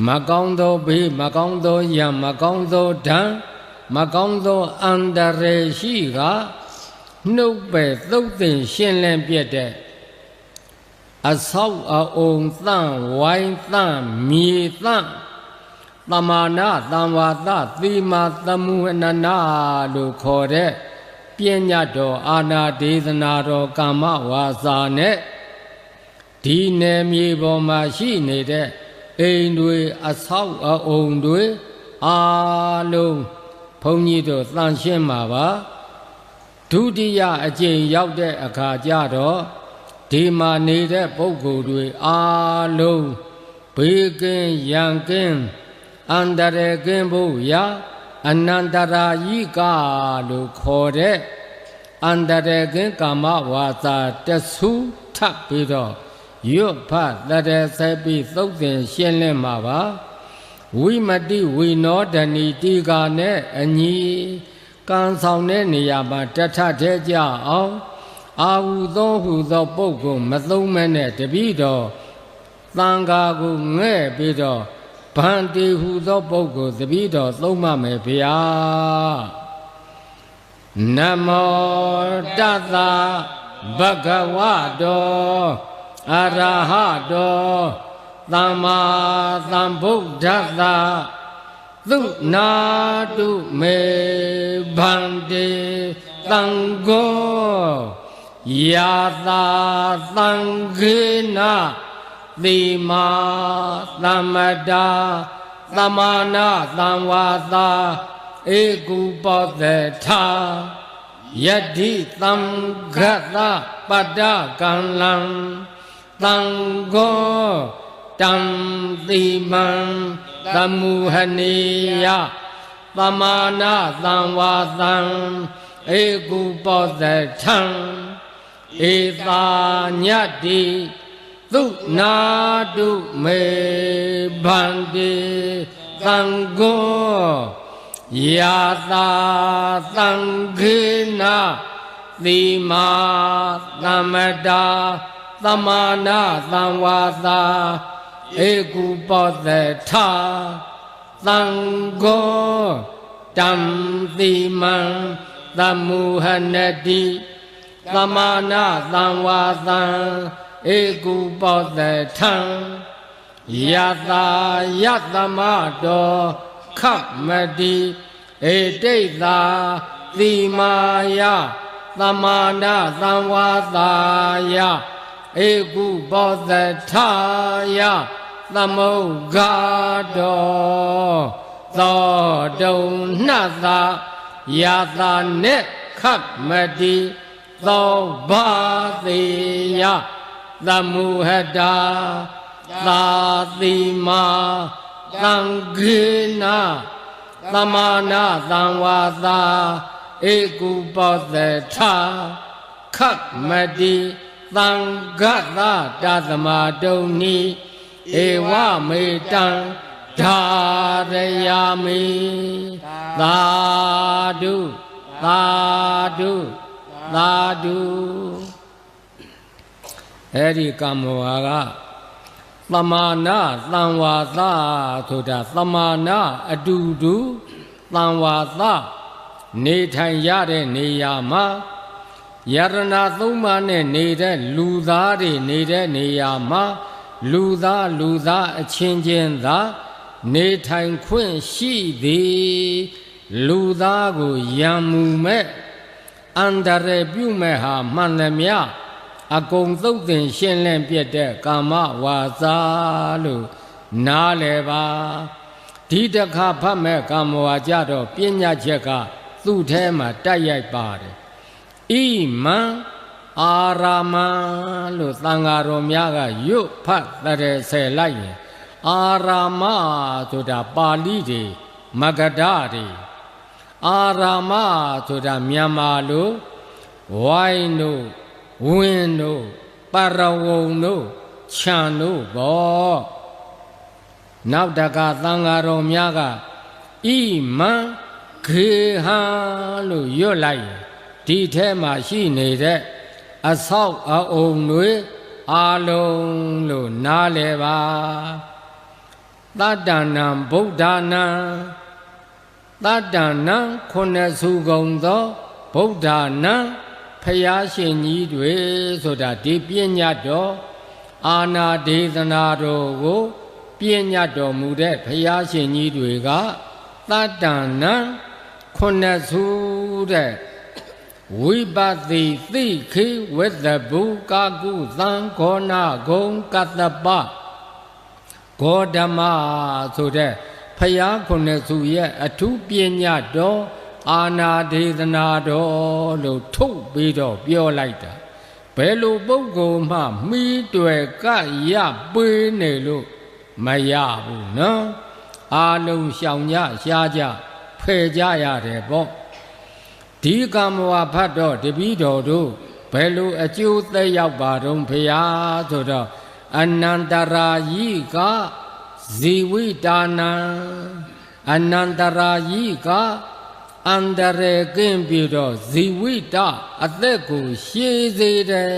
မကောင်းသောဘေးမကောင်းသောရန်မကောင်းသောဒဏ်မကောင်းသောအန္တရာယ်ရှိကနှုတ်ပဲသုတ်သင်ရှင်းလင်းပြတဲ့အဆောက်အအုံသန့်ဝိုင်းသန့်မြေသန့်သမာနာသံဝါသသီမာသမုဟနနာလို့ခေါ်တဲ့ပညာတော်အာနာဒေသနာတော်ကာမဝါစာနဲ့ဒီနယ်မြေပေါ်မှာရှိနေတဲ့အိမ်တွေအဆောက်အအုံတွေအားလုံးဘုန်းကြီးတို့သန့်ရှင်းမှာပါဒုတိယအကြိမ်ရောက်တဲ့အခါကျတော့ဒီမှာနေတဲ့ပုဂ္ဂိုလ်တွေအားလုံးဘေးကင်းရန်ကင်းအန္တရာယ်ကင်းဖို့ရာအနန္တရာယိကလို့ခေါ်တဲ့အန္တရာယ်ကင်းကာမဝါစာတဆူထပ်ပြီးတော့ရွတ်ဖတ်တရေဆက်ပြီးသုတ်သင်ရှင်းလင်းမှာပါဝိမတိဝိနောဒဏီတိကာနဲ့အညီကံဆောင်တဲ့နေရာမှာတထထဲကြအောင်အာဟုသောပုဂ္ဂိုလ်မသုံးမဲနဲ့တပိတော့သံဃာကိုငဲ့ပြီးတော့ဗန္တိဟူသောပုဂ္ဂိုလ်တပိတော့သုံးမမယ်ဗျာနမောတသဗုဒ္ဓဝါတောအရဟတောသမ္မာသမ္ဗုဒ္ဓတ္တသုနာတုမေဗန္တိသံဃောယာတာသံဃေနသီမာသမ္မတာသမာနာသံဝါသာဧကုပောသေထာယတိသံဃတပတ္တကံလံသံဃောတံတိမံသမုဟနေယသမာနာသံဝါသံဧကုပောသေထံဧတာညတိသုနာတုမေဗန္တိသံဃောယာတာသံဃေနသီမာသမ္မတာသမာနာသံဝါသာဧကုပောသေထာသံဃောတံတိမံသမုဟနတိသမာနာသံဝါသံဧကုပောသေထံယတာယသမတောခမတိဧတိတာသီမာယသမာနာသံဝါသာယဧကုပောသေထာယသမုဂ္ဂတောသောတုံနှသာယတာနေခမတိသောဘာသေယသမုဟတာသာတိမာသံဃေနသမာနာသံဝါသာဧကုပောသေထာခမတိသံဃတတသမတုန်နိဧဝမေတံဓာရယာမိသာဓုသာဓုသာဓုအဲ့ဒီကမ္မဝါကသမာနာသံဝါသဆိုတာသမာနာအတူတူသံဝါသနေထိုင်ရတဲ့နေရာမှာယရဏသုံးပါးနဲ့နေတဲ့လူသားတွေနေတဲ့နေရာမှာလူသားအချင်းချင်းသာနေထိုင်ခွင့်ရှိသည်လူသားကိုယံမှုမဲ့အန္တရာယ်ပြုမဲ့ဟာမှန်သမျှအကုန်သုတ်သင်ရှင်းလင်းပြတဲ့ကာမဝါစာလို့နားလည်ပါဒီတခါဖတ်မဲ့ကာမဝါကြတော့ပညာချက်ကသူ့ထဲမှာတိုက်ရိုက်ပါတယ်ဣမံအာရာမံလို့သံဃာတော်များကရွတ်ဖတ်တဲ့ဆယ်လိုက်ရင်အာရာမဆိုတာပါဠိတွေမဂဓာတွေအာရာမဆိုတာမြန်မာလိုဝိုင်းတို့ဝင်းတို့ပရဝုံတို့ခြံတို့ဘောနောက်တကသံဃာတော်များကဣမံခေဟံလို့ရွတ်လိုက်ရင်ဒီထဲမှာရှိနေတဲ့အဆောက်အအုံတွေအာလုံးလို့နားလည်ပါ သတ္တနံဗုဒ္ဓနာသတ္တနံခုနှစ်စုကုန်သောဗုဒ္ဓနာဖယားရှင်ကြီးတွေဆိုတာဒီပညာတော်အာနာဒေသနာတော်ကိုပညာတော်မူတဲ့ဖယားရှင်ကြီးတွေကသတ္တနံခုနှစ်စုတဲ့ဝိပတိသိခိဝိသဗုကာကုသံခောနာဂုံကတ္တပဂေါဓမဆိုတဲ့ဖယားခုနှစ်စုရဲ့အထူးပညာတော်အာနာဒေသနာတော်လို့ထုတ်ပြီးတော့ပြောလိုက်တာဘယ်လိုပုဂ္ဂိုလ်မှမိတွယ်ကရပေးနေလို့မရဘူးနော်အာလုံးရှောင်ကြရှားကြဖယ်ကြရတယ်ပေါ့ဒီကမ္မဝါဖတ်တော့တပည့်တော်တို့ဘယ်လိုအကျိုးသက်ရောက်ပါတော့ဖရာဆိုတော့အနန္တရာယိကဇီဝိတာနံအနန္တရာယိကအန္တရေကင်းပြီးတော့ဇီဝိတအသက်ကိုရှည်စေတယ်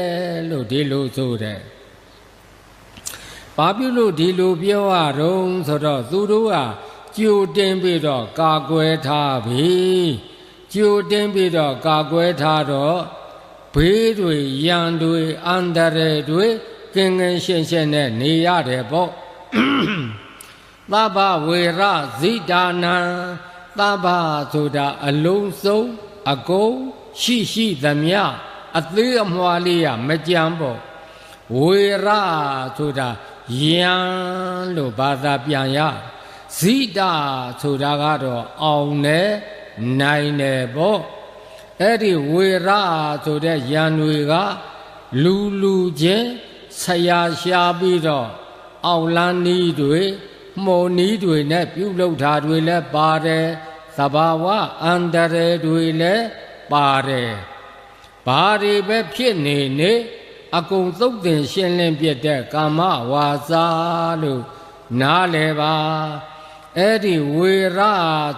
လို့ဒီလိုဆိုတယ်ဘာဖြစ်လို့ဒီလိုပြောရတော့ဆိုတော့သူတို့ကကြိုတင်ပြီးတော့ကာကွယ်ထားပြီကြိုတင်ပြီးတော့ကာကွယ်ထားတော့ဘေးတွေရန်တွေအန္တရာယ်တွေကင်းကင်းရှင်းရှင်းနဲ့နေရတယ်ပေါ့သဗ္ဗဝေရဇိတာနံသဗ္ဗဆိုတာအလုံးစုံအကုန်ရှိသမျှအသေးအမွှားလေးရမကြမ်းပေါ့ဝေရဆိုတာယံလို့ဘာသာပြန်ရဇိတာဆိုတာကတော့အောင်တယ်နိုင်တယ်ပေါ့အဲ့ဒီဝေရဆိုတဲ့ယံတွေကလူချင်းဆရာရှားပြီးတော့အောင်လန်းနီးတွေမော်နီးတွေနဲ့ပြုလုပ်တာတွေလည်းပါတယ်သဘာဝအန္တရာယ်တွေလည်းပါတယ်ဘာတွေပဲဖြစ်နေနေအကုန်သုတ်တင်ရှင်းလင်းပြတဲ့ကာမဝါစာလို့နားလဲပါအဲ့ဒီဝေရ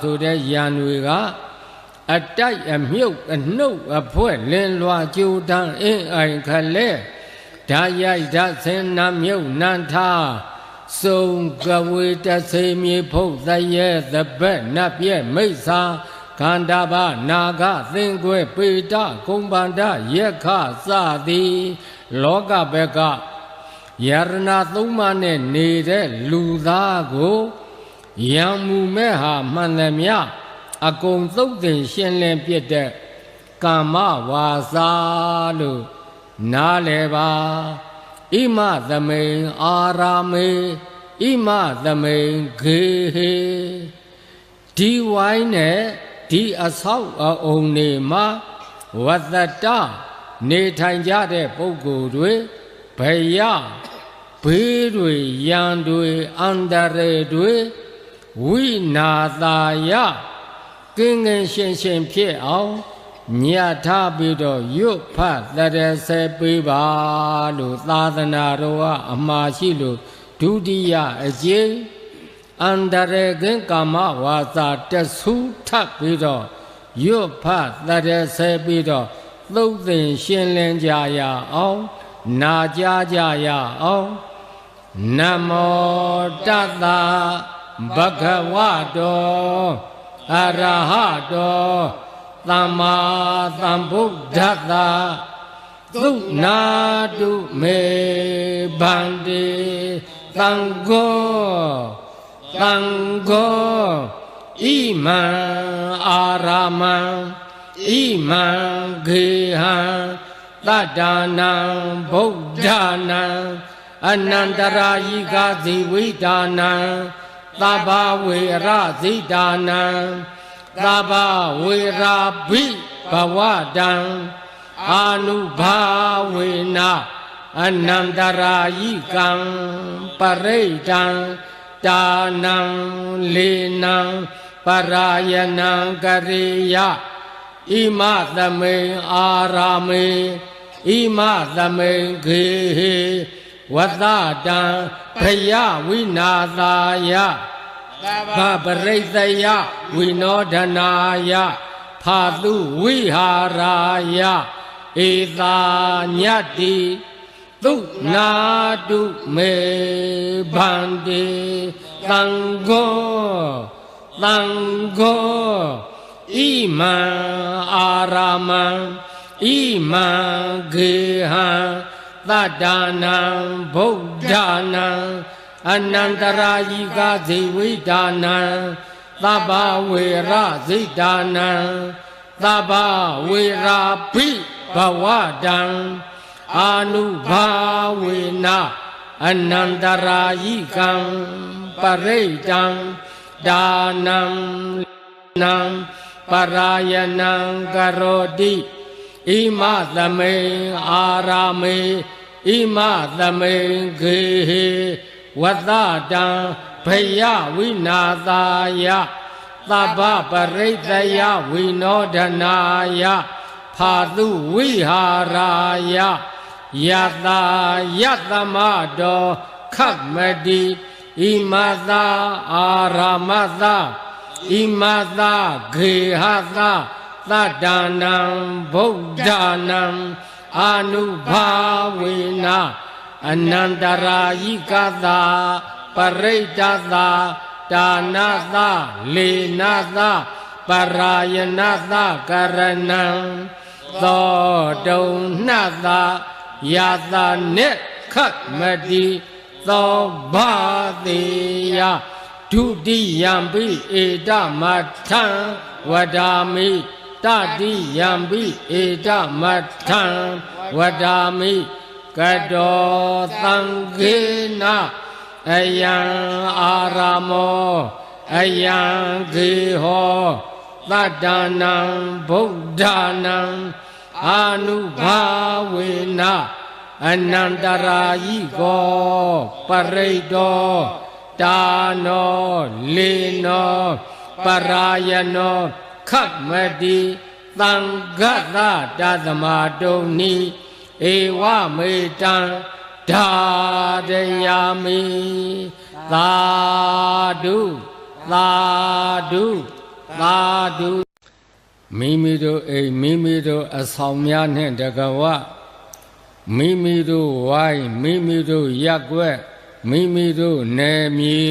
ဆိုတဲ့ယံတွေကအတိုက်အမြုပ်အနှုတ်အဖွဲ့လင်းလွှာကြိုတန်းအင်းအိုင်ခလဲဓာရိုက်ဓာဆင်းနှမြုပ်နှံထားစုံကဝေတစေမြေဖုတ်သရဲသဘက်နတ်ပြဲမိစ္ဆာခန္ဓာဘနာဂသင်္ကွဲပေတကုံပန္ဒယက္ခစသည်လောကဘက်ကယရဏသုံးပါးနဲ့နေတဲ့လူသားကိုယံမူမဲ့ဟာမှန်သမျှအကုန်သုတ်တင်ရှင်းလင်းပြတဲ့ကာမဝါစာလို့နားလဲပါဣမသမိန်အာရာမေဣမသမိန်ဂေဟေဒီဝိုင်းနဲ့ဒီအဆောက်အအုံတွေမှာဝတ္တတနေထိုင်ကြတဲ့ပုဂ္ဂိုလ်တွေဘယဘေးတွေရန်တွေအန္တရာယ်တွေဝိနာသာယကင်းကင်းရှင်းရှင်းဖြစ်အောင်ညထားပြီးတော့ရွတ်ဖတ်တရစေပေးပါလို့သာသနာတော်ကအမှားရှိလို့ဒုတိယအကျိအန္တရေကင်းကာမဝါစာတဆူထပ်ပြီးတော့ရွတ်ဖတ်တရစေပြီးတော့သုတ်သင်ရှင်းလင်းကြရအောင်နာကြားကြရအောင်နမောတတ္တဘဂဝတောအရဟတောသမ္မာသမ္ဗုဒ္ဓတ္တသုနာတုမေဗန္တိသံဃောဣမံအာရမံဣမံဂေဟံတတ္တနံဗုဒ္ဓနာအနန္တရာယိကဇီဝိတာနံသဗ္ဗဝေရဇိတာနံသဗ္ဗဝေရာဘိဘဝတံအာနုဘာဝေနအနန္တရာယိကံပရိဒံတာနံလေနံပရာယနံကရိယဣမသမိန်အာရာမေဣမသမိန်ဂေဟေဝတ္တတံခယဝိနာသာယဗပရိသယဝိနောဒနာယဖာတုဝိဟာရာယဧသာညတ္တိ သုနာတုမေဗန္တိသံဃောသံဃောဣမံအာရမံဣမံဂေဟံသတ္တနာဗုဒ္ဓနာအနန္တရာယိကဇေဝိဒါနာသဗ္ဗဝေရဇိဒါနာသဗ္ဗဝေရာပိဘဝတံအာနုဘာဝေနအနန္တရာယိကံပရိတံဒါနံနံပရာယနံကရောတိဣမသမေအာရာမေဣမသမေခေဟေဝတ္တတံဘယဝိနာသာယသဗ္ဗပရိတယဝိနောဒနာယဖာတုဝိဟာရာယယတာယတမတောခတ်မတိဣမသာအာရမသာဣမသာခေဟသာသတ္တနာဗုဒ္ဓနာအာနုဘာဝေနအနန္တရာယိကသာပရိတသာဒါနသာလေနသာပရာယနသာကရဏံသောတုံနှသာယတာနေခတ်မတိသောဘာတိယဒုတိယံပိဧတမထံဝဒာမိတတိယံပိဧတမထံဝဒာမိကတောသံဃေနအယံအာရမောအယံဂေဟောသတ္တနာဗုဒ္ဓနာအာနုဘာဝေနအနန္တရာယိကောပရိတောတာနောလေနောပရာယနောခတ်မတိသံဃသတသမတုံနိဧဝမေတံဒါရယာမိသာဓုသာဓုသာဓုမိမိတို့အိမ်မိမိတို့အဆောင်များနှင့်တကဝမိမိတို့ဝိုင်းမိမိတို့ရက်ွက်မိမိတို့နယ်မြေ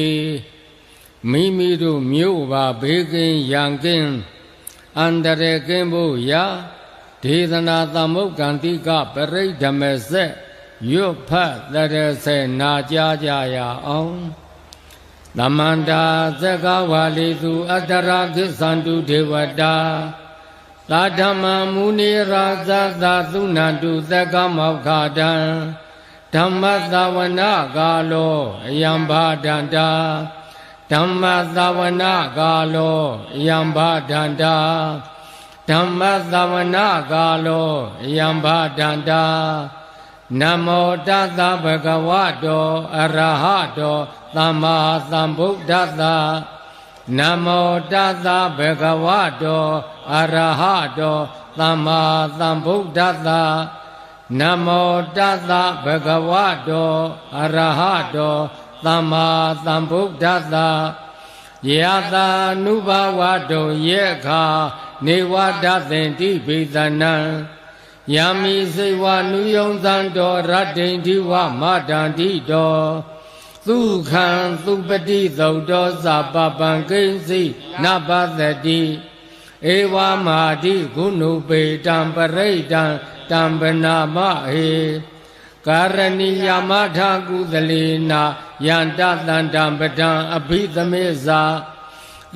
မိမိတို့မြို့ပါဘေးကင်းရန်ကင်းအန္တရာယ်ကင်းဖို့ရာဒေသနာသမုတ်ကံတိကပရိဓမေဆက်ရွတ်ဖတ်တရစေနာကြားကြရအောင်သမန္တာသက္ကဝါလီသူအတ္တရာကိသန္တုဒေဝတာသာဓမ္မမုနိရာဇသာသုဏန္တုသက္ကမောက္ခတံဓမ္မသဝနာကာလောအယံဘာဒန္တာဓမ္မသဝနာကာလောအယံဘာဒန္တာဓမ္မသဝနာကာလောအယံဘာဒန္တာနမောတသဗ္ဗဂဝတောအရဟတောသမ္မာသမ္ဗုဒ္ဓတ္တနမောတသဗ္ဗဂဝတောအရဟတောသမ္မာသမ္ဗုဒ္ဓတ္တနမောတသဗ္ဗဂဝတောအရဟတောသမ္မာသမ္ဗုဒ္ဓတ္တယတာနုဘဝတောယေခာနေဝဒသင်တိဘိသနံယမိစေဝနုယုံသံတော်ရတ္တိတိဝမတန္တိတော်သုခံသုပတိသုတ်တော်သပပံကိဉ္စီနပသတိဧဝမာတိဂုဏုပေတံပရိတံတံပနာမဟေကာရဏီယမထာကုသလေနာယန္တတန္တံပဒံအဘိသမေဇာ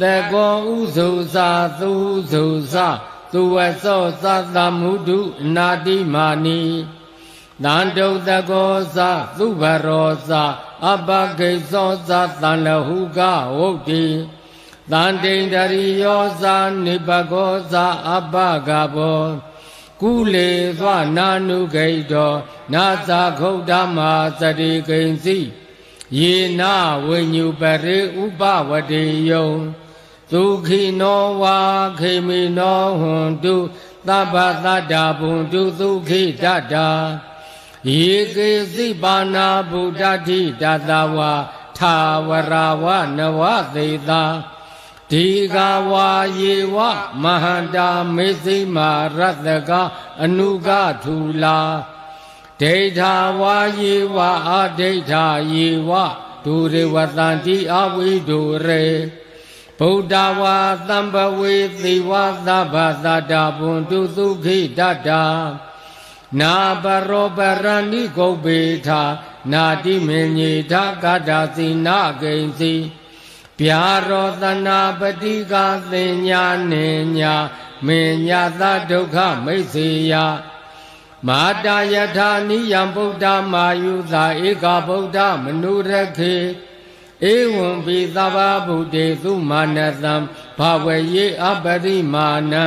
သေကောဥဇုဇာသုဇုဇာသူဝသောသသမုဒုနာတိမာနီတန္တုတကောဇာသုဘရောဇာအပကိသောဇာတန်လဟုကဝုတ်တိတန်တိန္ဒရိယောဇာနိပကောဇာအပကဘောကုလေသောနာနုဂိတောနာဇာခုတ်ဓမ္မာသတိကိဉ္စီယေနဝိညုပရိဥပဝတိယုံသုခိနောဝါခေမိနောဟွန်တုသဗ္ဗတတ္တာဘုံတုသုခိတတ္တာယေကေစိပါဏာဗုဒ္ဓတိတတဝါထာဝရဝနဝသေတာဒီဃဝါယေဝမဟန္တာမေသိမာရတ္တကအနုကထူလာ ဒိဋ္ဌာဝါယေဝအဒိဋ္ဌာယေဝဒုရေဝတန္တိအဝိဒုရေဗုဒ္ဓဝါသံဘဝေသေဝသဗ္ဗသတ္တဘွန်တုသုခိတတ္တာနာပရောပရဏိဂုတ်ပေထာနာတိမေညေထကတ္တစီနာဂိဉ္စီဗျာရောသနာပတိကသင်ညာနေညာမေညာသဒုက္ခမိတ်စေယမာတာယထာနိယံဗုဒ္ဓမာယုသာဧကဗုဒ္ဓမနုရခေဧဝံပိသဗ္ဗဗုဒ္ဓေသုမာနသံဘာဝယေအပရိမာဏံ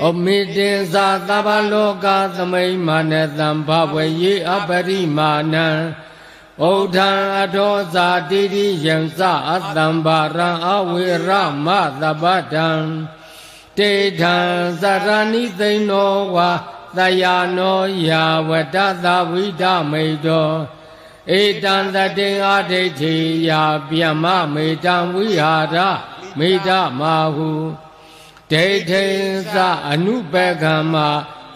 ဩမေတေဇာသဗ္ဗလောကသမိမာနသံဘာဝယေအပရိမာဏံဩထံအထောဇာတိတိယံသအတံဘာရံအဝေရမသဗ္ဗတံတေထံသရဏိသိဏောဝါသယာနောယာဝတ္တသဝိဒမိတောဧတံတတေအဒိဋ္ဌိယာဗျမမေတံဝိဟာရမေတ္တမဟုဒိဋ္ဌိသအနုပကမ္မ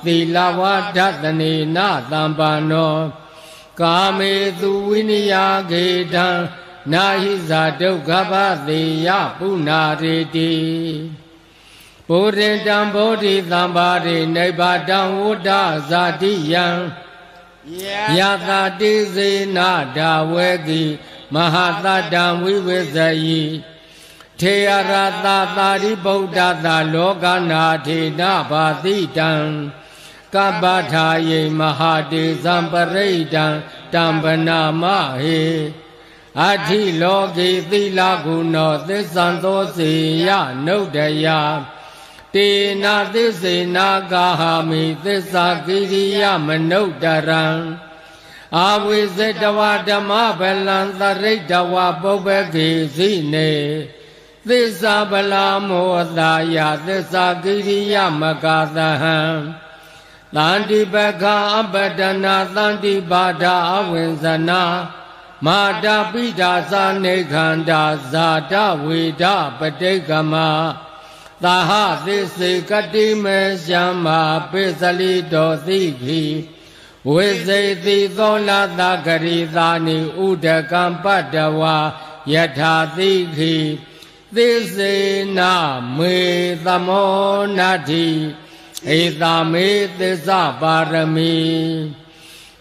သီလဝဒ္ဒတနေနသံပါနောကာမေသူဝိနိယခေတံနာဟိဇာဒုက္ခပသေယပုနာရေတိဗုဒ္ဓံတံဗောဓိသံပါရိနိဗ္ဗာတံဝုဒ္ဓဇာတိယံယတာတိစေနာဒါဝေကိမဟာတတံဝိဝေဇယိထေယရတသာရိဗုဒ္ဓသာလောကနာထေနဘာတိတံကပ္ပထာယေမဟာတေဇံပရိဒံတံပနာမဟေအထိလောကေသီလကုဏောသစ္ဆံသောစေယနုဒ္ဒယတေနာသစ္စေနာကာဟာမိသစ္စာကိရိယမနုဿရံအာဝိဇ္ဇတဝဓမ္မဗလံသရိတဝပုပ္ပကေစီနေသစ္စာဗလာမောတာယသစ္စာကိရိယမကသဟံသန္တိပခာအပတနာသန္တိပါဒာအဝိဇ္ဇနာမာတာပိဒါသနေခန္ဓာဇာတဝေဒပတိကမသာဟသစ္စေကတိမေရှံမာပိစလိတောသိခိဝိဇိတိသောလသဂရိသာနိဥဒကံပတ္တဝါယထာသိခိသစ္စေနာမေသမောနာတိဧတာမေသစ္စာပါရမီ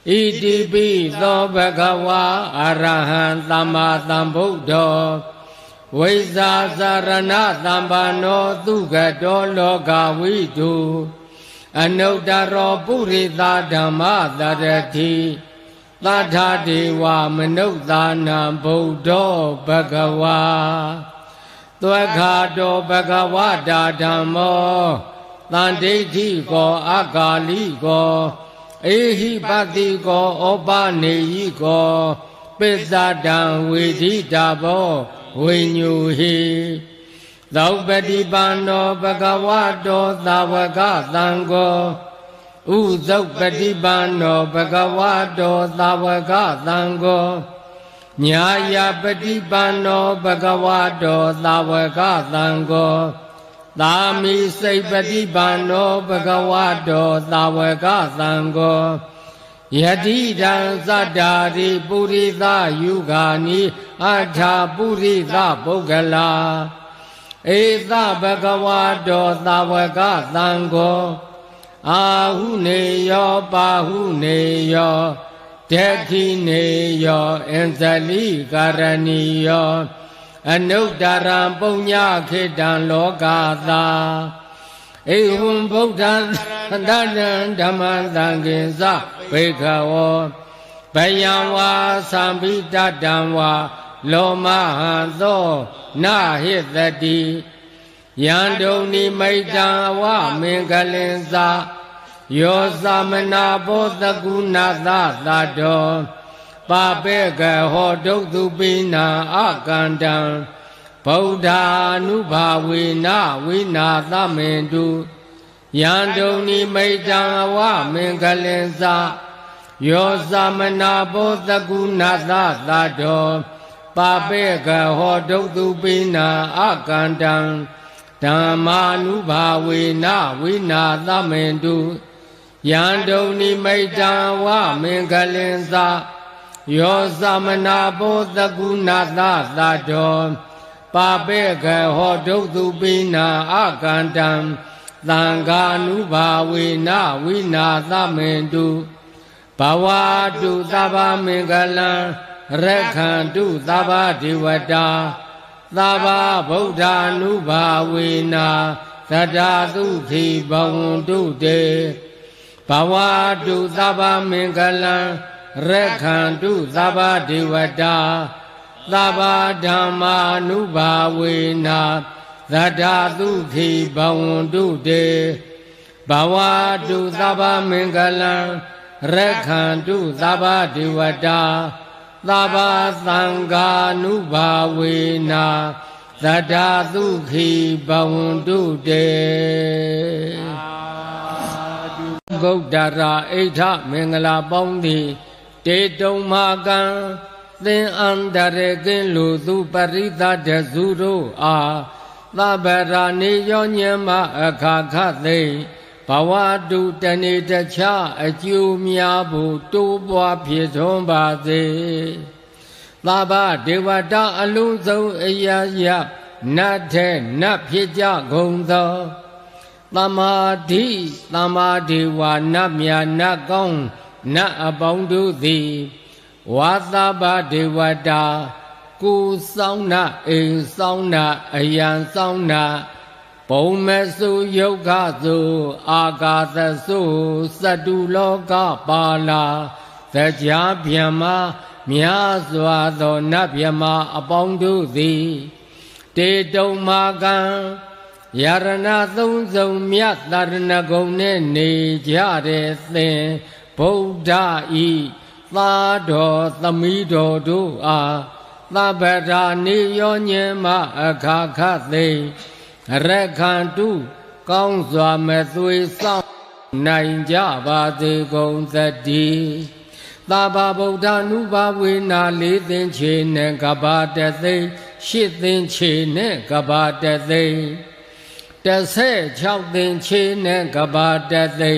ဣတိပိသောဘဂဝါအရဟံသမ္မာသမ္ဗုဒ္ဓောဝိဇာစရဏသမ္ပန္နောသုခတောလောကဝိတုအနုတ္တရောပုရိသဓမ္မသရတိသတ္ထာဒေဝမနုဿာနံဗုဒ္ဓောဘဂဝါသွက်ခါတောဘဂဝတာဓမ္မောသန္ဒိဋ္ဌိကောအကာလိကောဧဟိပတိကောဩပနေယိကောပိစ္ဆဒံဝေဒိတာဘောဝိညူဟိသောပတိပန္နောဘဂဝတောသာဝကသံဃောဥဇုပတိပန္နောဘဂဝတောသာဝကသံဃောညာယပတိပန္နောဘဂဝတောသာဝကသံဃောသာမိစိတ်ပတိပန္နောဘဂဝတောသာဝကသံဃောယတိတံသတ္တာရိပုရိသယုဂာနိအထာပုရိသပုဂ္ဂလာဧသဘဂဝတောသာဝကသံဃောအာဟုနေယောပါဟုနေယောဒေခိနေယောအင်ဇလိကာရဏီယောအနုတ္တရံပုညခေတံလောကသာဧဝံဗုဒ္ဓံသတ္တံဓမ္မံသံဃေသဘိက္ခဝောဘယံဝါသံဘိတတံဝါလောမဟံသောနာဟိတတိယန္တုန်နိမိတံအဝမင်္ဂလင်္စယောသမနာဘောတကုဏသသတ္တောပပေကဟောဒုက္ခုပိနာအကန္တံဗုဒ္ဓ ानु ဘာဝေနဝိနာသမေတုယန္တုန်နိမိတံအဝမင်္ဂလင်္စယောသမနာဘောတကုဏသသတ္တောပပေကဟောဒုက္ခုပိနာအကန္တံဓမ္မာနုဘာဝေနဝိနာသမေတု ယံတုန်နိမိတံဝမင်္ဂလင်သာယောသမနာဘောတကုဏသသတောပါပေကဟောဒုတုပိနာအကန္တံသံဃာနုဘာဝေနဝိနာသမင်တုဘဝတုသဗ္ဗမင်္ဂလံရက္ခန္တုသဗ္ဗဒေဝတာသဗ္ဗဗုဒ္ဓ ानु ဘာဝေနာသတ္တသုခိဘဝန္တုတေဘဝတုသဗ္ဗမင်္ဂလံရက္ခန္တုသဗ္ဗဒေဝတာသဗ္ဗဓမ္မာ ानु ဘာဝေနာသတ္တသုခိဘဝန္တုတေဘဝတုသဗ္ဗမင်္ဂလံရက္ခန္တုသဗ္ဗဒေဝတာသဗ္ဗသံဃာ ानु ဘာဝေနာသတ္တသုခိဘဝန္တုတေဂုတ္တရာအိဋ္ဌမင်္ဂလာပေါင်းသည်တေတုံမာကံသင်္အန္တရကင်းလူသူပရိသတ်တစုတို့အားသဗ္ဗရာနေယောညမအခါခသိဘဝတုတဏိတခြားအကျိုးများဖို့တိုးပွားဖြစ်ထွန်းပါစေသဗ္ဗဒေဝတာအလုံးစုံအရာရာနတ်ထဲနတ်ဖြစ်ကြကုန်သောသမာဓိသမာဓိဝါနတ်မြတ်နတ်ကောင်းနတ်အပေါင်းတို့သည်ဝါသဗ္ဗဒေဝတာကိုယ်ဆောင်နာအိမ်ဆောင်နာအယံဆောင်နာဘုံမဆုယုတ်ခသုအာကာသဆုသတ္တုလောကပါလာသကြာဗျမများစွာသောနတ်ဗျမအပေါင်းတို့သည်တေတုံမာကံယရဏသုံးစုံမြတ်တရဏဂုံနဲ့နေကြတဲ့သင်ဗုဒ္ဓဤသာတော်သမီးတော်တို့အားသဗ္ဗရာနေယောညင်မအခါခသိရက္ခန္တုကောင်းစွာမသွေဆောင်နိုင်ကြပါစေကုန်သတည်းသဗ္ဗဗုဒ္ဓ ानु ဘာဝေနာလေးသင်္ချေနဲ့ကဘာတသိရှစ်သင်္ချေနဲ့ကဘာတသိ16သင်္ချေနဲ့ကဘာတသိ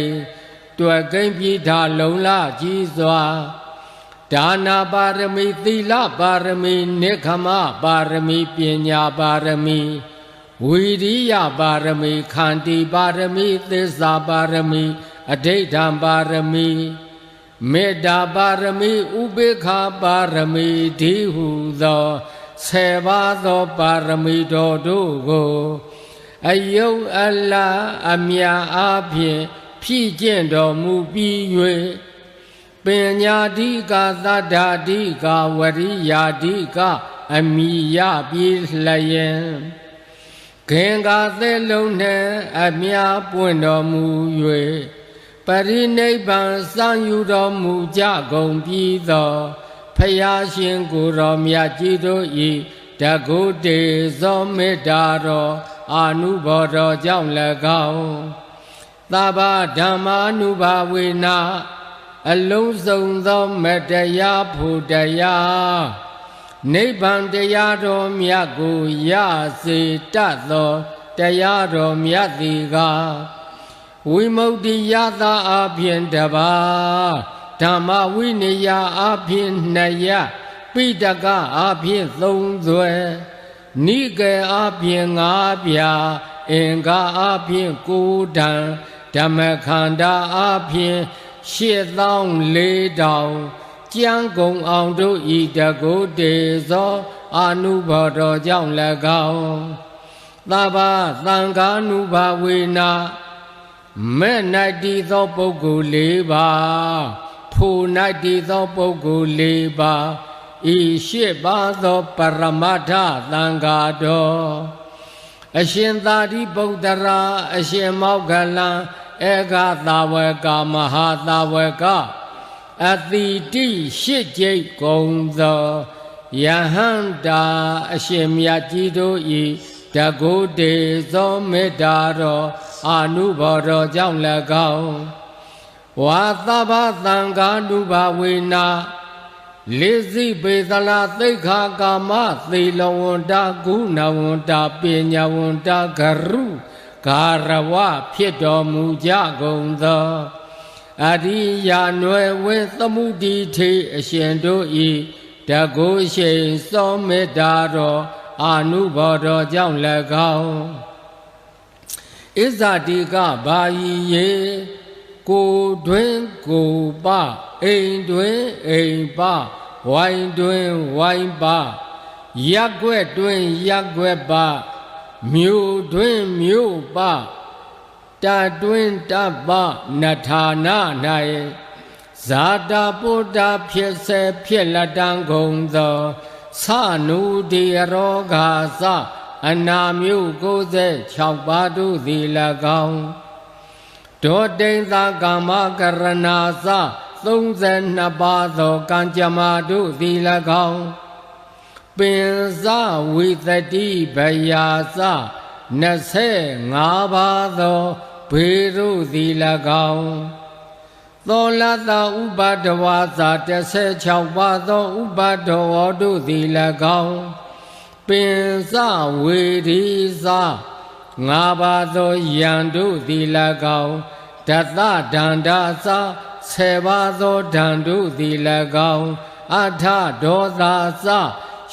တွေ့ကိန်းပြည်ထာလုံလကြီးစွာဒါနာပါရမီသီလပါရမီနိခမပါရမီပညာပါရမီဝိရိယပါရမီခန္တီပါရမီသစ္စာပါရမီအဋိဋ္ဌံပါရမီမေတ္တာပါရမီဥပေက္ခပါရမီဒီဟုသော10ပါးသောပါရမီတော်တို့ကိုအယုတ်အလအမြာအားဖြင့်ဖြည့်ကျင့်တော်မူပြီး၍ပညာတိကသတ္တာတိကဝရိယာတိကအမိယပြေလျင်ခင်္ဃသဲလုံးနှင့်အမြာပွင့်တော်မူ၍ပရိနိဗ္ဗာန်စံယူတော်မူကြကုန်ပြီးသောဖယားရှင်ကိုယ်တော်မြတ်ကြီးတို့ဤတကုတေဇောမေတ္တာတော်အာနုဘောတော်ကြောင့်၎င်းသဗ္ဗဓမ္မာနုဘာဝေနာအလုံးစုံသောမတရားဖို့တရားနိဗ္ဗာန်တရားတော်မြတ်ကိုရစေတတ်သောတရားတော်မြတ်သည်ကဝိမု ക്തി ယတာအပြင်တပါဓမ္မဝိနည်းအပြင်2ရပိဋကအပြင်3သွဲနိကေအပြင်5ပြာအင်္ဂါအပြင်9တန်ဓမ္မခန္ဓာအပြင်84,000ကျမ်းကုန်အောင်တို့ဤတကုတေဇောအာနုဘောတော်ကြောင့်၎င်းသဗ္ဗသံဃာနုဘာဝေနာမဲ့၌တည်သောပုဂ္ဂိုလ်4ပါးဖို့၌တည်သောပုဂ္ဂိုလ်4ပါးဤ8ပါးသောပရမတ္ထသံဃာတော်အရှင်သာရိပုတ္တရာအရှင်မောက္ခလံဧကသာဝကမဟာသာဝကအတိတိ8ကျိတ်ကုန်သောယဟန္တာအရှင်မြတ်ကြီးတို့ဤတကုတေဇောမေတ္တာတော်အာနုဘောတော်ကြောင့်၎င်းဝါသဗ္ဗသံဃာနုဘာဝေနာလေးစိပေသလာသိက္ခာကာမသီလဝန္တာကုဏဝန္တာပညာဝန္တာဂရုဂါရဝဖြစ်တော်မူကြကုန်သော အရိယာနွယ်ဝင်းသမုဒိထေအရှင်တို့ဤတကုရှိန်စောမေတ္တာတော်အာနုဘော်တော်ကြောင့်၎င်းဣဇတိကဘာယီယေကိုတွင်ကိုပအိမ်တွင်အိမ်ပဝိုင်းတွင်ဝိုင်းပရက်ွက်တွင်ရက်ွက်ပမြို့တွင်မြို့ပတတွင်တပနထာနာ၌ဇာတာပုဒ္ဓဖြစ်စေဖြစ်လက်တံကုန်သောသနုတိရောဂါသအနာမျိုး96ပါးတို့သည်၎င်းဒေါတိန်သာကာမကရဏာသ32ပါးသောကံကြမ္မာတို့သည်၎င်းပင်စဝိသတိဗယာသ25ပါးသောဘေတို့သည်၎င်းသောလတဥပဒဝါစာ16ပါးသောဥပဒဝါတို့သည်၎င်းပင်စဝေဒီစ5ပါးသောယံတို့သည်၎င်းဒသဒန္တာစ10ပါးသောဒံတို့သည်၎င်းအထဒေါသစ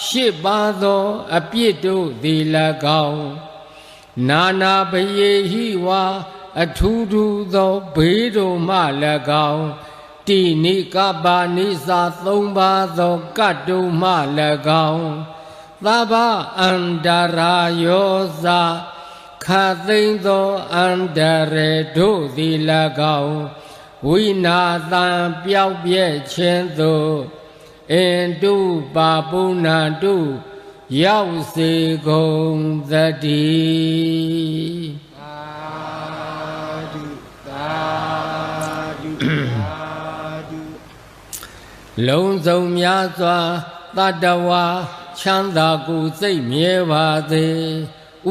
8ပါးသောအပြစ်တို့သည်၎င်းနာနာဘယေဟိဝါအထူးထူးသောဘေးတို့မှ၎င်းတိနိကပါနိစာ3ပါးသောကတ်တို့မှ၎င်းသဗ္ဗအန္တရာယောဇာခသိမ့်သောအန္တရေတို့သည်၎င်းဝိနာသံပြောက်ပြဲ့ခြင်းသို့အင်တုပါပုဏ္ဏတုရောက်စေကုန်သတည်းလုံးစုံများစွာတတ္တဝါချမ်းသာကိုယ်စိတ်မြဲပါစေ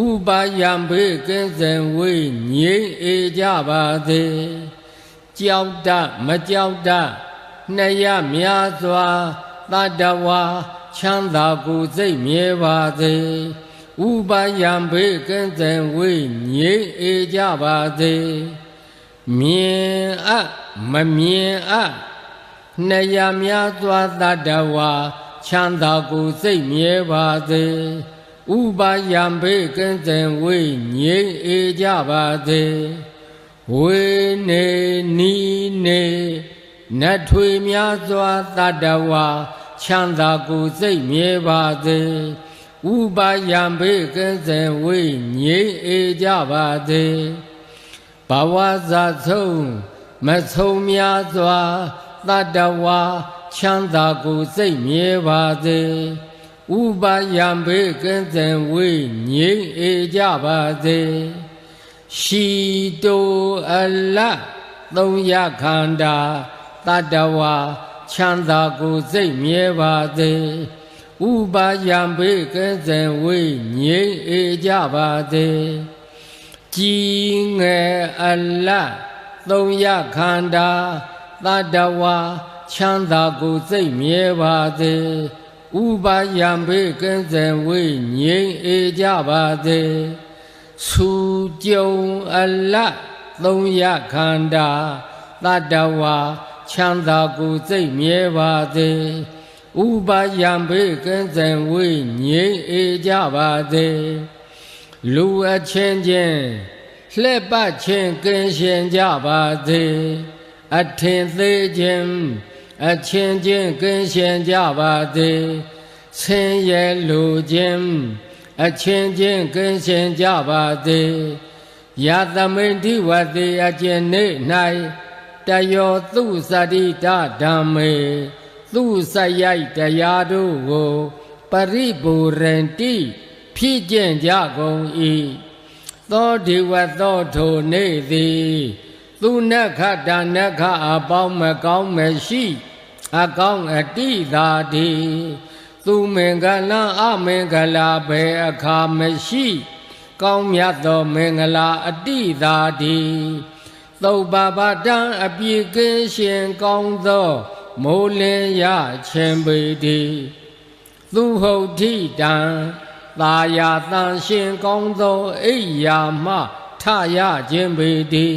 ဥပါယံဘေးကင်းစင်ဝေးငြိမ်းအေးကြပါစေကြောက်တမကြောက်တနှစ်ရများစွာတတ္တဝါချမ်းသာကိုယ်စိတ်မြဲပါစေဥပါယံဘေးကင်းစင်ဝေးငြိမ်းအေးကြပါစေမြင်အပ်မမြင်အပ်နှစ်ရများစွာတတ္တဝါချမ်းသာကိုယ်စိတ်မြဲပါစေဥပါယံဘေးကင်းစင်ဝေးငြိမ်းအေးကြပါစေဝေနေနီနေနတ်ထွေများစွာတတ္တဝါချမ်းသာကိုယ်စိတ်မြဲပါစေဥပါယံဘေးကင်းစင်ဝေးငြိမ်းအေးကြပါစေဘဝဇာဆုံးမဆုံးများစွာတတ္တဝါချမ်းသာကိုယ်စိတ်မြဲပါစေဥပါယံဘေးကင်းစင်ဝေးငြိမ်းအေးကြပါစေရှိတိုအလတ်3ရခန္ဓာတတ္တဝါချမ်းသာကိုယ်စိတ်မြဲပါစေဥပါယံဘေးကင်းစင်ဝေးငြိမ်းအေးကြပါစေကြည်ငယ်အလတ်3ရခန္ဓာတတ္တဝါချမ်းသာကိုယ်စိတ်မြဲပါစေဥပါယံဘေးကင်းစင်ဝေးငြိမ်းအေးကြပါစေဆူကြုံအလတ်3ရခန္ဓာတတ္တဝါချမ်းသာကိုယ်စိတ်မြဲပါစေဥပါယံဘေးကင်းစင်ဝေးငြိမ်းအေးကြပါစေလူအချင်းချင်းလှည့်ပတ်ခြင်းကင်းရှင်ကြပါစေအထင်သေးခြင်းအချင်းချင်းကင်းရှင်ကြပါစေဆင်းရဲလူခြင်းအချင်းချင်းကင်းရှင်ကြပါစေယသမိန်တိဝတိအကျဉ်နေ၌တယောသူစတိတဓမ္မေသူစရိုက်တရားတို့ကိုပရိပူရန္တိဖြည့်ကျင့်ကြကုန်၏သောဒီဝသောထိုနေသည်သူနက္ခတနက္ခအပေါင်းမကောင်းမရှိအကောင်းအတိသာတိသူမင်္ဂလာအမင်္ဂလာဘယ်အခါမရှိကောင်းမြတ်သောမင်္ဂလာအတိသာတိသုဘဗတံအပြည့်ကင်းရှင်ကောင်းသောမိုးလင်းရခြင်းပေတိသူဟုတ်တိတံသာယာတန်ရှင်ကောင်းသောအိယာမှထရခြင်းပေတိ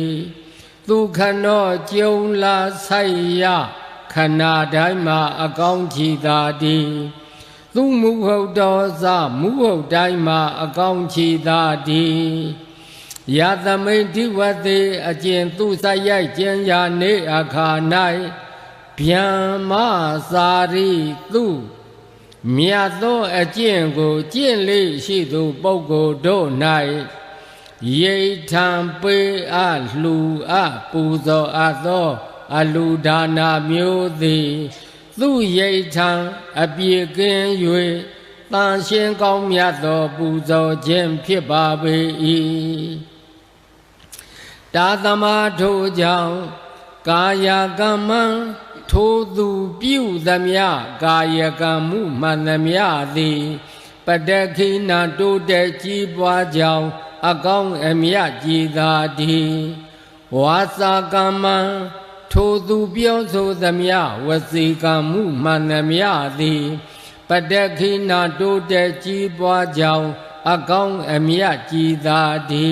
သူခနောကျုံလာဆိုင်ရခဏတိုင်းမှာအကောင်းချီသာဒီသူမူဟုတ်တော်သမူဟုတ်တိုင်းမှာအကောင်းချီသာဒီယသမိန်ဒီဝတိအကျင့်သူစရိုက်ကျင်ရာနေအခါ၌ဗျံမစာရီသူမြတ်သောအကျင့်ကိုကျင့်လေရှိသူပုဂ္ဂိုလ်တို့၌ယေထံပေအလှူအပူဇော်အပ်သောအလူဒါနာမျိုးသည်သူယေထံအပြေကင်း၍တန်ရှင်းကောင်းမြတ်သောပူဇော်ခြင်းဖြစ်ပါပေ၏တာသမထို့ကြောင့်ကာယကမ္မံထိုသူပြုသမျှကာယကံမှုမှန်သမျှသည်ပတ္တခိဏတိုးတက်ကြီးပွားကြောင်းအကောင်းအမြတ်ကြည်သာဒီဝါစာကမ္မံထိုသူပြောဆိုသမျှဝစီကံမှုမှန်သမျှသည်ပတ္တခိဏတိုးတက်ကြီးပွားကြောင်းအကောင်းအမြတ်ကြည်သာဒီ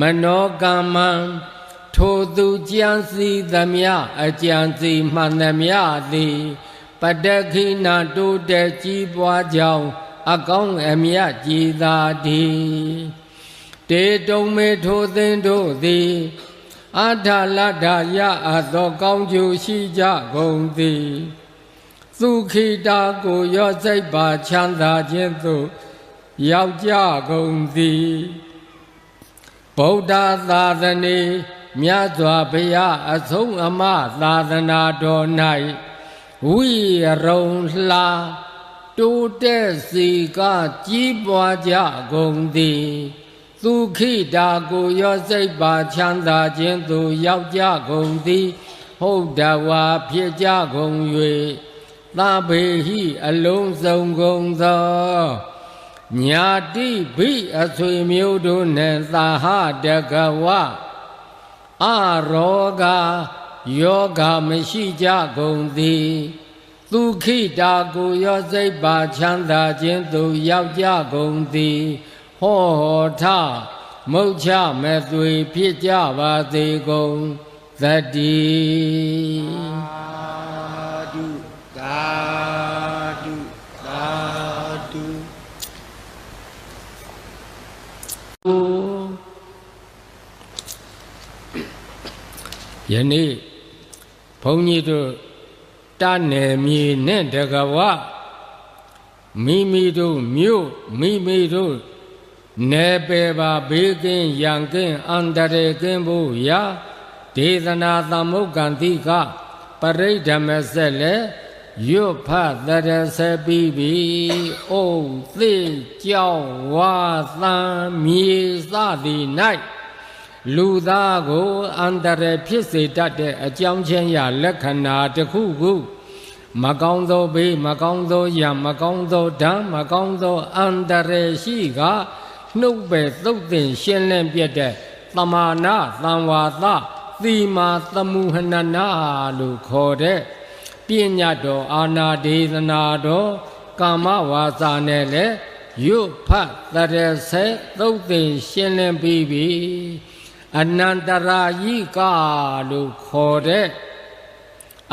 မနောကမ္မံထိုသူကြံစီသမျှအကြံစီမှန်သမျှသည်ပတ္တခိဏတိုးတက်ကြီးပွားကြောင်းအကောင်းအမြတ်ကြည်သာဒီတေတုံမေထိုသင်တို့သည်အထာလတ္ထရအပ်သောကောင်းကျိုးရှိကြကုန်သည်သုခိတာကိုရောစိတ်ပါချမ်းသာခြင်းသို့ရောက်ကြကုန်သည်ဗုဒ္ဓသာသနေမြတ်စွာဘုရားအဆုံးအမသာသနာတော်၌ဝိရုံလှတိုးတက်စီကကြီးပွားကြကုန်သည်သုခိတာကိုရောစိတ်ပါချမ်းသာခြင်းသို့ရောက်ကြကုန်သည်ဟုတ်တဝါဖြစ်ကြကုန်၍သဗ္ဗေဟိအလုံးစုံကုန်သောညာတိဘိအဆွေမျိုးတို့နှင့်သာဟတကဝအရောဂယောဂမရှိကြကုန်သည်သုခိတာကိုရောစိတ်ပါချမ်းသာခြင်းသို့ရောက်ကြကုန်သည်ဟောထမုတ်ချမဲ့သွေဖြစ်ကြပါစေကုန်သတ္တိသာဓုသာဓုယနေ့ဘုန်းကြီးတို့တနယ်မြေနဲ့တကဝမိမိတို့မြို့မိမိတို့နယ်ပယ်ပါဘေးကင်းရန်ကင်းအန္တရာယ်ကင်းဖို့ရာဒေသနာသမုတ်ကံတိကပရိဓမ္မဆက်လည်းရွတ်ဖတ်တရဆေပြီးပြီ။အိုးသိကြောင်းဝါသံမြေစသည်၌လူသားကိုအန္တရာယ်ဖြစ်စေတတ်တဲ့အကြောင်းချင်းရလက္ခဏာတစ်ခုခုမကောင်းသောဘေးမကောင်းသောရမကောင်းသောဓာတ်မကောင်းသောအန္တရာယ်ရှိကနှုတ်ပဲသုတ်တင်ရှင်းလင်းပြတဲ့သမာနာသံဝါသသီမာသမုဟနနာလို့ခေါ်တဲ့ပညာတော်အာနာဒေသနာတော်ကာမဝါစာနဲ့လည်းရွတ်ဖတ်တရဆေသုတ်တင်ရှင်းလင်းပြီးပြီအနန္တရာယိကလို့ခေါ်တဲ့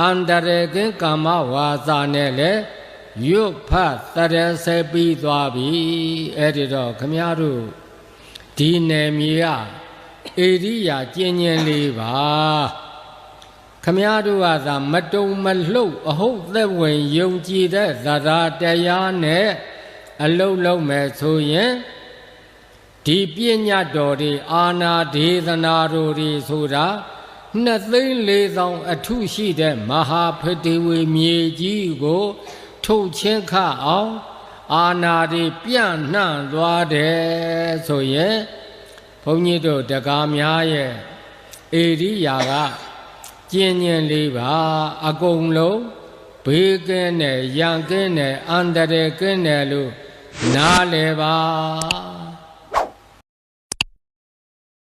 အန္တရာယ်ကင်းကာမဝါစာနဲ့လည်းရွတ်ဖတ်တရဆေပြီးသွားပြီအဲ့ဒီတော့ခမည်းတော်ဒီနယ်မြေကဧရိယာကျဉ်းကျဉ်းလေးပါခမည်းတော်ကသာမတုံမလှုပ်အဟုတ်သက်ဝင်ယုံကြည်တဲ့သဒ္ဓါတရားနဲ့အလုံးလုံးမဲ့ဆိုရင်ဒီပညာတော်တွေအာနာဒေသနာတော်တွေဆိုတာ2,400,000အထုရှိတဲ့မဟာဖတိဝေမြေကြီးကိုထုတ်ချင်းခအောင်အာနာတွေပြန့်နှံ့သွားတယ်ဆိုရင်ဘုန်းကြီးတို့တကားများရဲ့ဧရိယာကကျဉ်းကျဉ်းလေးပါအကုန်လုံးဘေးကင်းတယ်ရန်ကင်းတယ်အန္တရာယ်ကင်းတယ်လို့နားလည်ပါ